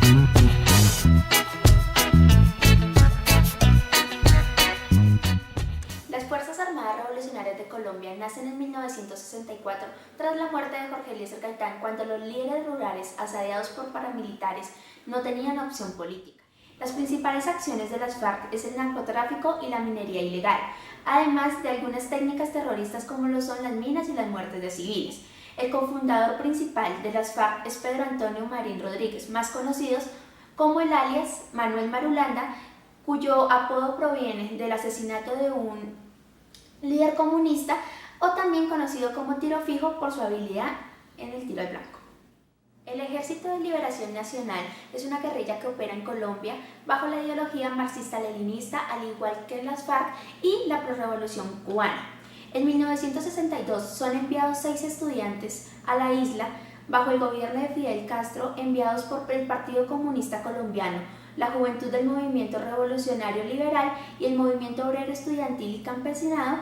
Las Fuerzas Armadas Revolucionarias de Colombia nacen en 1964 tras la muerte de Jorge Eliezer Gaitán, cuando los líderes rurales, asediados por paramilitares, no tenían opción política. Las principales acciones de las FARC es el narcotráfico y la minería ilegal, además de algunas técnicas terroristas como lo son las minas y las muertes de civiles. El cofundador principal de las FARC es Pedro Antonio Marín Rodríguez, más conocido como el alias Manuel Marulanda, cuyo apodo proviene del asesinato de un líder comunista, o también conocido como Tiro Fijo por su habilidad en el tiro al blanco. El Ejército de Liberación Nacional es una guerrilla que opera en Colombia bajo la ideología marxista-leninista, al igual que las FARC y la prorrevolución cubana. En 1962 son enviados 6 estudiantes a la isla bajo el gobierno de Fidel Castro, enviados por el Partido Comunista Colombiano, la Juventud del Movimiento Revolucionario Liberal y el Movimiento Obrero Estudiantil y Campesinado,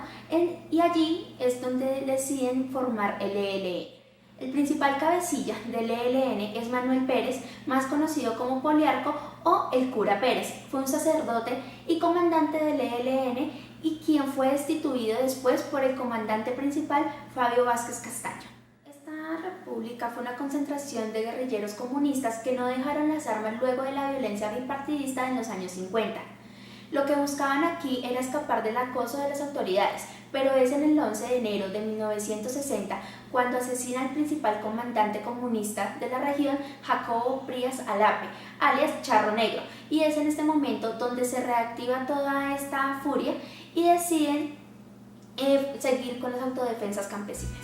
y allí es donde deciden formar el ELN. El principal cabecilla del ELN es Manuel Pérez, más conocido como Poliarco o el Cura Pérez. Fue un sacerdote y comandante del ELN y quien fue destituido después por el comandante principal Fabio Vázquez Castaño. Esta república fue una concentración de guerrilleros comunistas que no dejaron las armas luego de la violencia bipartidista en los años 50. Lo que buscaban aquí era escapar del acoso de las autoridades, pero es en el 11 de enero de 1960 cuando asesina al principal comandante comunista de la región, Jacobo Prías Alape, alias Charro Negro, y es en este momento donde se reactiva toda esta furia y deciden seguir con las autodefensas campesinas.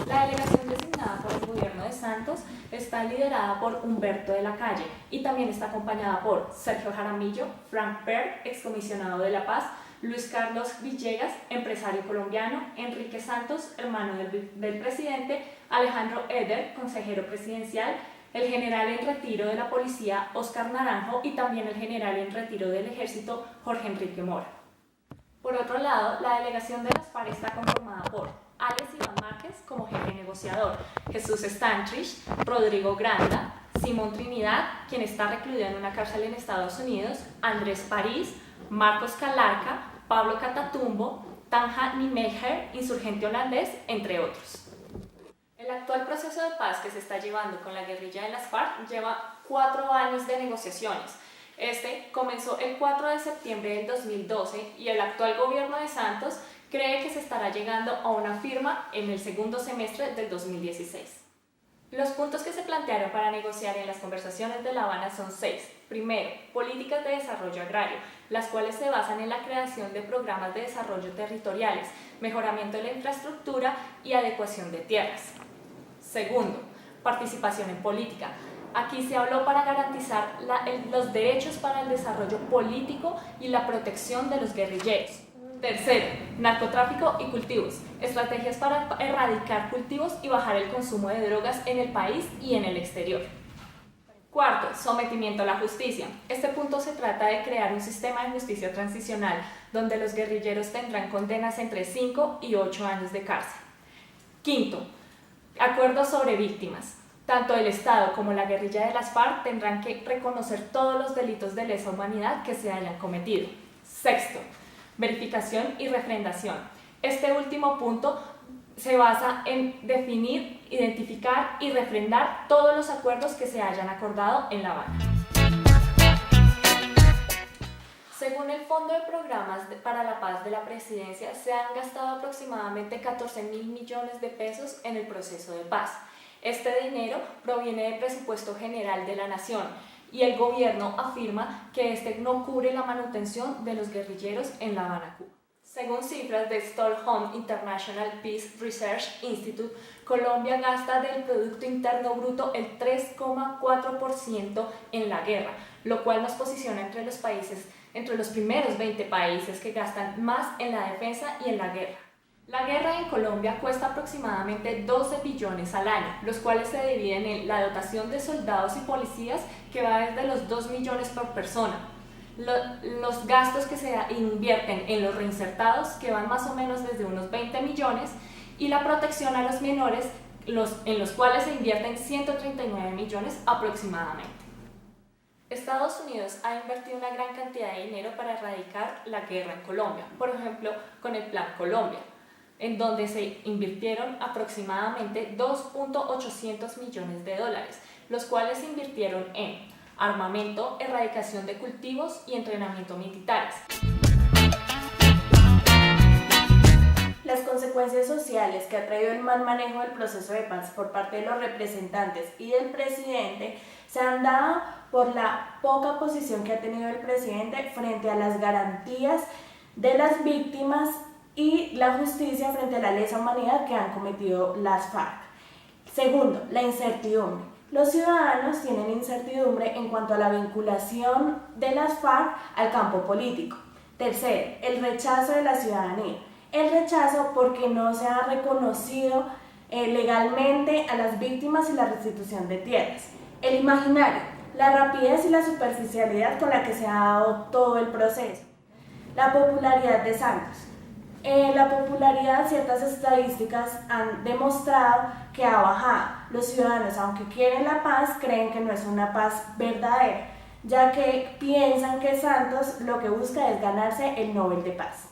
La delegación designada por el gobierno de Santos está liderada por Humberto de la Calle y también está acompañada por Sergio Jaramillo, Frank Per, excomisionado de La Paz, Luis Carlos Villegas, empresario colombiano, Enrique Santos, hermano del presidente, Alejandro Eder, consejero presidencial, el general en retiro de la policía, Óscar Naranjo, y también el general en retiro del ejército, Jorge Enrique Mora. Por otro lado, la delegación de las FARC está conformada por alias Iván Márquez como jefe negociador, Jesús Stantrich, Rodrigo Granda, Simón Trinidad, quien está recluido en una cárcel en Estados Unidos, Andrés París, Marcos Calarca, Pablo Catatumbo, Tanja Niemeyer, insurgente holandés, entre otros. El actual proceso de paz que se está llevando con la guerrilla de las FARC lleva 4 años de negociaciones. Este comenzó el 4 de septiembre del 2012 y el actual gobierno de Santos cree que se estará llegando a una firma en el segundo semestre del 2016. Los puntos que se plantearon para negociar en las conversaciones de La Habana son 6. Primero, políticas de desarrollo agrario, las cuales se basan en la creación de programas de desarrollo territoriales, mejoramiento de la infraestructura y adecuación de tierras. Segundo, participación en política. Aquí se habló para garantizar los derechos para el desarrollo político y la protección de los guerrilleros. Tercero, narcotráfico y cultivos, estrategias para erradicar cultivos y bajar el consumo de drogas en el país y en el exterior. Cuarto, sometimiento a la justicia. Este punto se trata de crear un sistema de justicia transicional donde los guerrilleros tendrán condenas entre 5 y 8 años de cárcel. Quinto, acuerdos sobre víctimas. Tanto el Estado como la guerrilla de las FARC tendrán que reconocer todos los delitos de lesa humanidad que se hayan cometido. Sexto, verificación y refrendación. Este último punto se basa en definir, identificar y refrendar todos los acuerdos que se hayan acordado en La Habana. Según el Fondo de Programas para la Paz de la Presidencia, se han gastado aproximadamente 14.000 millones de pesos en el proceso de paz. Este dinero proviene del presupuesto general de la Nación y el gobierno afirma que este no cubre la manutención de los guerrilleros en La Habana, Cuba. Según cifras de Stockholm International Peace Research Institute, Colombia gasta del Producto Interno Bruto el 3,4% en la guerra, lo cual nos posiciona entre los primeros 20 países que gastan más en la defensa y en la guerra. La guerra en Colombia cuesta aproximadamente 12 billones al año, los cuales se dividen en la dotación de soldados y policías, que va desde los 2 millones por persona, los gastos que se invierten en los reinsertados, que van más o menos desde unos 20 millones, y la protección a los menores, en los cuales se invierten 139 millones aproximadamente. Estados Unidos ha invertido una gran cantidad de dinero para erradicar la guerra en Colombia, por ejemplo, con el Plan Colombia, en donde se invirtieron aproximadamente 2.800 millones de dólares, los cuales se invirtieron en armamento, erradicación de cultivos y entrenamiento militares. Las consecuencias sociales que ha traído el mal manejo del proceso de paz por parte de los representantes y del presidente se han dado por la poca posición que ha tenido el presidente frente a las garantías de las víctimas y la justicia frente a la lesa humanidad que han cometido las FARC. Segundo, la incertidumbre. Los ciudadanos tienen incertidumbre en cuanto a la vinculación de las FARC al campo político. Tercero, el rechazo de la ciudadanía. El rechazo porque no se ha reconocido legalmente a las víctimas y la restitución de tierras. El imaginario, la rapidez y la superficialidad con la que se ha dado todo el proceso. La popularidad de Santos. La popularidad, ciertas estadísticas han demostrado que ha bajado. Los ciudadanos, aunque quieren la paz, creen que no es una paz verdadera, ya que piensan que Santos lo que busca es ganarse el Nobel de Paz.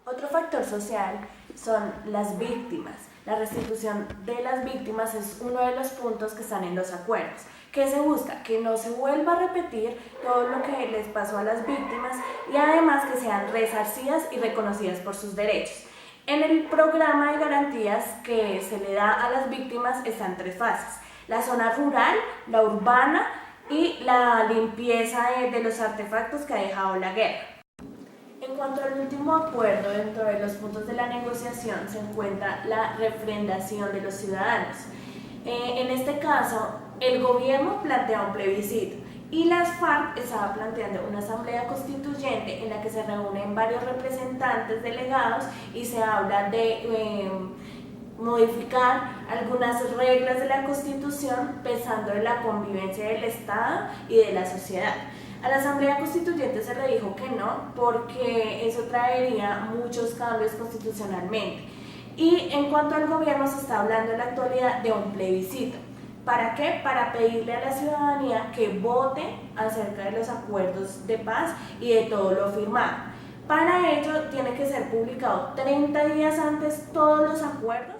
Otro factor social son las víctimas. La restitución de las víctimas es uno de los puntos que están en los acuerdos. ¿Qué se busca? Que no se vuelva a repetir todo lo que les pasó a las víctimas y además que sean resarcidas y reconocidas por sus derechos. En el programa de garantías que se le da a las víctimas están tres fases: la zona rural, la urbana y la limpieza de los artefactos que ha dejado la guerra. En cuanto al último acuerdo, dentro de los puntos de la negociación se encuentra la refrendación de los ciudadanos. En este caso, el gobierno plantea un plebiscito y las FARC estaba planteando una asamblea constituyente en la que se reúnen varios representantes delegados y se habla de modificar algunas reglas de la Constitución pensando en la convivencia del Estado y de la sociedad. A la Asamblea Constituyente se le dijo que no, porque eso traería muchos cambios constitucionalmente. Y en cuanto al gobierno, se está hablando en la actualidad de un plebiscito. ¿Para qué? Para pedirle a la ciudadanía que vote acerca de los acuerdos de paz y de todo lo firmado. Para ello tiene que ser publicado 30 días antes todos los acuerdos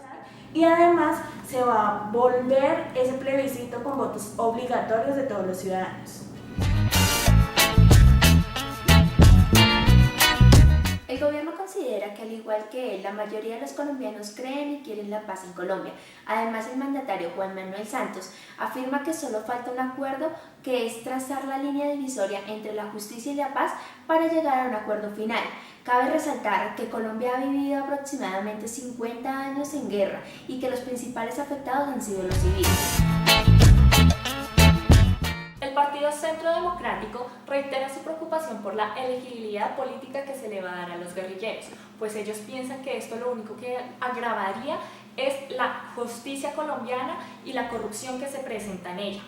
y además se va a volver ese plebiscito con votos obligatorios de todos los ciudadanos. El gobierno considera que al igual que él, la mayoría de los colombianos creen y quieren la paz en Colombia. Además, el mandatario Juan Manuel Santos afirma que solo falta un acuerdo, que es trazar la línea divisoria entre la justicia y la paz para llegar a un acuerdo final. Cabe resaltar que Colombia ha vivido aproximadamente 50 años en guerra y que los principales afectados han sido los civiles. El Partido Centro Democrático reitera su preocupación por la elegibilidad política que se le va a dar a los guerrilleros, pues ellos piensan que esto lo único que agravaría es la justicia colombiana y la corrupción que se presenta en ella.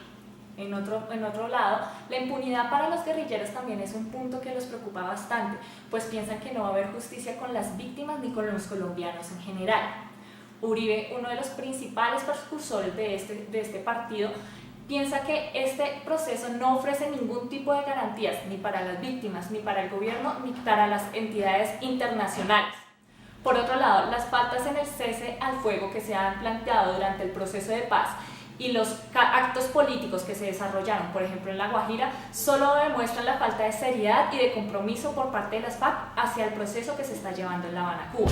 En otro lado, la impunidad para los guerrilleros también es un punto que los preocupa bastante, pues piensan que no va a haber justicia con las víctimas ni con los colombianos en general. Uribe, uno de los principales precursores de este partido, piensa que este proceso no ofrece ningún tipo de garantías ni para las víctimas, ni para el gobierno, ni para las entidades internacionales. Por otro lado, las faltas en el cese al fuego que se han planteado durante el proceso de paz y los actos políticos que se desarrollaron, por ejemplo en La Guajira, solo demuestran la falta de seriedad y de compromiso por parte de las FARC hacia el proceso que se está llevando en La Habana, Cuba.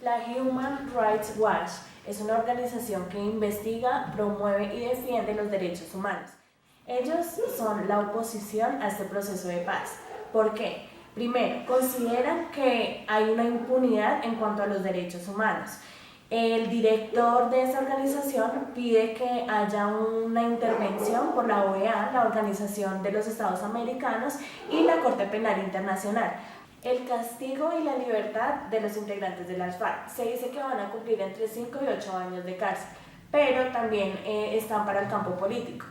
La Human Rights Watch es una organización que investiga, promueve y defiende los derechos humanos. Ellos son la oposición a este proceso de paz. ¿Por qué? Primero, consideran que hay una impunidad en cuanto a los derechos humanos. El director de esta organización pide que haya una intervención por la OEA, la Organización de los Estados Americanos, y la Corte Penal Internacional. El castigo y la libertad de los integrantes de las FARC. Se dice que van a cumplir entre 5 y 8 años de cárcel, pero también están para el campo político.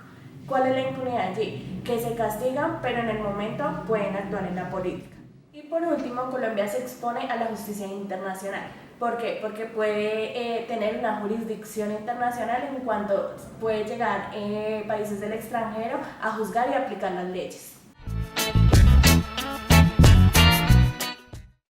¿Cuál es la impunidad allí? Que se castigan, pero en el momento pueden actuar en la política. Y por último, Colombia se expone a la justicia internacional. ¿Por qué? Porque puede tener una jurisdicción internacional en cuanto puede llegar países del extranjero a juzgar y aplicar las leyes.